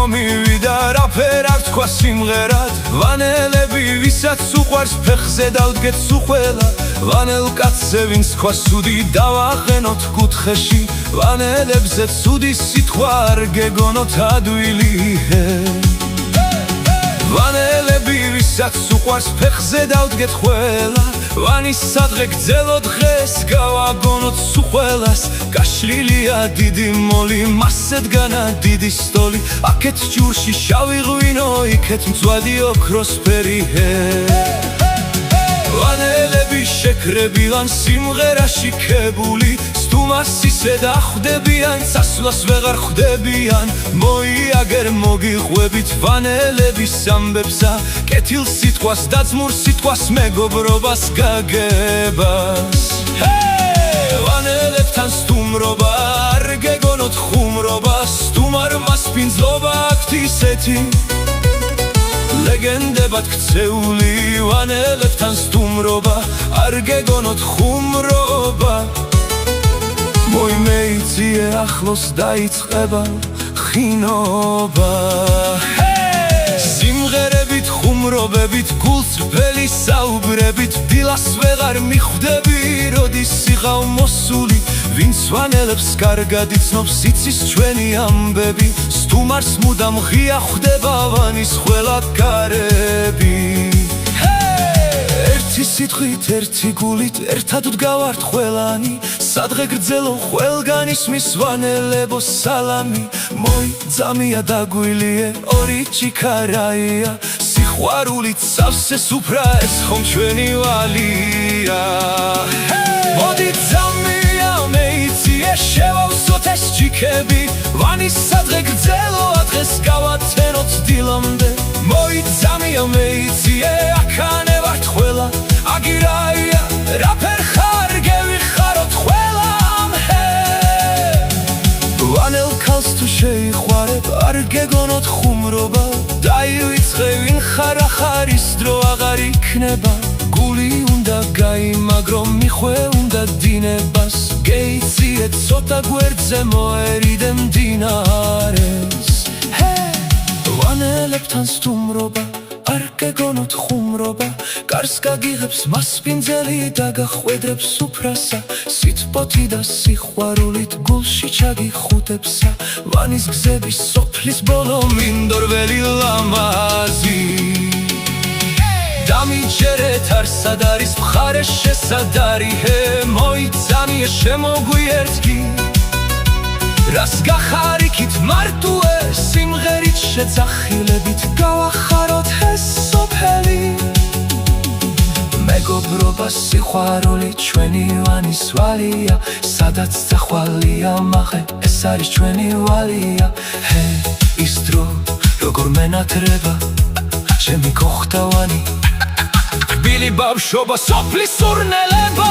მომივიდა რაფერ არ თქვა სიმღერად ვანელები ვისაც უყვარს ფეხზე დავდგეთ სუხველა ვანელ კაცზე ვინც თქვა სუდი დავახენოთ კუთხეში ვანელებზე ცუდი სიტყვა არ გეგონოთ ადვილი ვანელები ვისაც უყვარს ფეხზე დავდგეთ ყველა ვანის სადღე გძელო დღეს გავაგონოთ სუხველას გაშლილია დიდი მოლი მასზე დგანა დიდი სტოლი აქეთ ჯურში შავი ღვინო იქეთ მწვადი ოქროსფერი ვანელები შეკრებილან სიმღერაში ქებული სტუმას ისედ ახვდებიან სასვლას ვეღარ ხვდებიან მოიაგერ მოგიყვებით ვანელების ამბებსა კეთილ სიტყვას და ძმურ სიტყვას მეგობრობას გაგებას ვანელებთან სტუმრობა არ გეგონოთ ხუმრობა სტუმარმა სპინძლობა აქვთ ისეთი ლეგენდებად ქცეული ვანელებთან სტუმრობა არ გეგონოთ ხუმრობა მოიმეიძიე ახლოს დაიწყება ხინობა სიმღერებით ხუმრობებით გულს რბელი საუბრებით დილას ვეღარ მიხვდები როდის სიღავ მოსული ვინც ვანელებს კარგად იცნობს იცის ჩვენი ამბები სტუმარს მუდამ ღია ხვდება ვანის ყველა კარები ერთი სიტყვით ერთი გულით ერთად ვდგავართ ყველანი სადღე გრძელო ყველგან ისმის ვანელებო სალამი მოიძამია დაგვილიე ორი ჩიქარაია სიყვარულით სავსე სუფრა ეს ხომ ჩვენი ვალია მოდი ძამია მეიძიე შევავსოთ ეს ჩიქები ვანის სადღე გრძელო ადღეს გავაცენოთ დილამდე მოიძამია მეიძიე აქანე ვართ ყველა აგირაია რაფერ ხარ გევიხაროთ ყველა ვანელ ქალს თუ შეიყვარებ არ გეგონოთ ხუმრობა დაივიწყე ვინ ხარ ახარ ის დრო აღარ იქნება გული უნდა გაიმაგრო მიხვე უნდა დინებას გეიციე ცოტა გვერდზე მოერიდე მდინარეს ვანელებთან სტუმრობა არ გეგონოთ ხუმრობა კარს გაგიღებს მასპინძელი და გახვედრებს სუფრასა სიტყვოთი და სიყვარულით გულში ჩაგიხუტებსა ვანის გზების სოფლის ბოლო მინდორველი ლამაზი დამიჯერეთ არ სად არის მხარე შესადარი მოიძამიე შემოგვიერთგი რას გახარიქით მარტუე სიმღერით შეძახილებით გავახაროთ ეს სოფელი მეგობრობა სიყვარული ჩვენი ვანის ვალია სადაც ძახვალია მაღე ეს არის ჩვენი ვალია ის დრო როგორ მენატრება ჩემი გოხტავანი რბილი ბავშვობა სოფლის სურნელება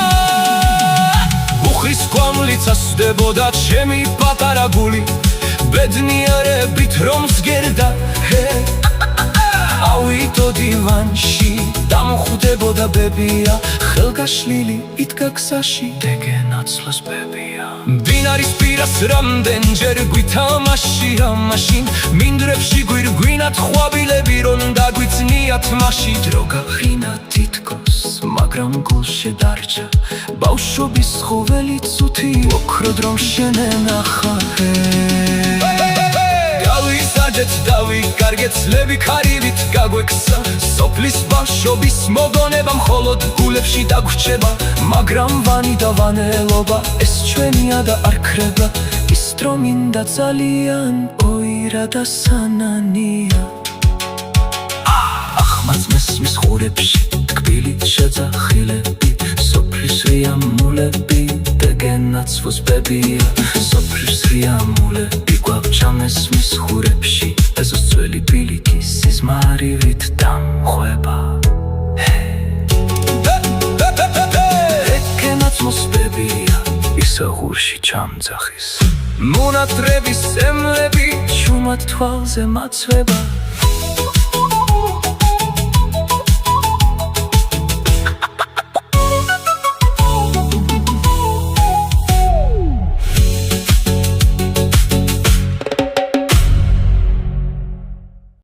უხის კვამლიცას ვდებოდა ჩემი პატარა გული ბედნიერებით რომ მსგერდა ავიდო დივანში დამხვდებოდა ბებია ხელგაშლილი იდგა გზაში დეგენაცლოს ბებია მდინარის პირას რამდენჯერ გვითამაშია მაშინ მინდვრებში გვირგვინათ ხვაბილები რომ დაგვიწნიათ მაშინ დრო გახინა თითქოს მაგრამ გულში დარჩა ბავშვობის ხოველი წუთი ოქროდ რომ შენენახა გავისაჯეთ დავიკარგეთ ცლები ქარივით გაგვექცა სოფლის ბავშვობის მოგონება მხოლოდ გულებში დაგვრჩება მაგრამ ვანი და ვანელობა ეს ჩვენია და არ ქრება ის დრო მინდა ძალიან ოირა და სანანია ახმაც მესმის ხურებში თკბილი შეძახილები სოფლის რიამულები დეგენაცვოს ბებია სოფლის რიამულები გვაბჭამესმის ხურებში ეზოს ძველი ბილიკი სიზმარივით დამხვება დეგენაცვოს ბებია ისა ღურში ჩამძახის მონატრების ემლები შუმად თვალზე მაცვება